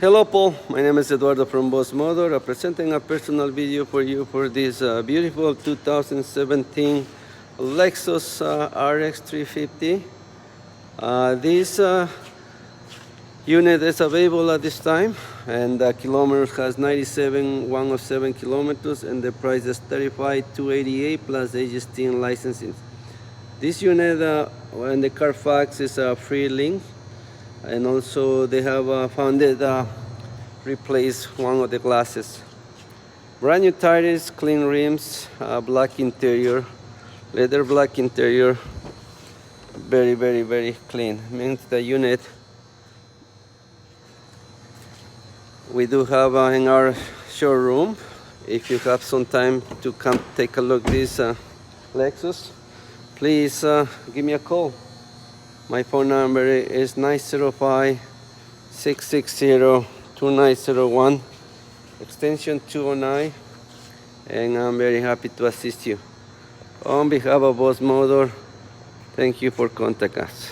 Hello Paul, my name is Eduardo from Boss Motor, presenting a personal video for you for this beautiful 2017 Lexus RX 350. This unit is available at this time, and the kilometers has 97,107 kilometers, and the price is $35,288 plus HST and licensing. This unit in the Carfax is a free link, and also they have found it replace one of the glasses. Brand new tires, clean rims, black interior, leather black interior, very clean. Means the unit we do have in our showroom. If you have some time to come take a look this Lexus, please give me a call. My phone number is 905-660-2901, extension 209, and I'm very happy to assist you. On behalf of Boss Motor, thank you for contacting us.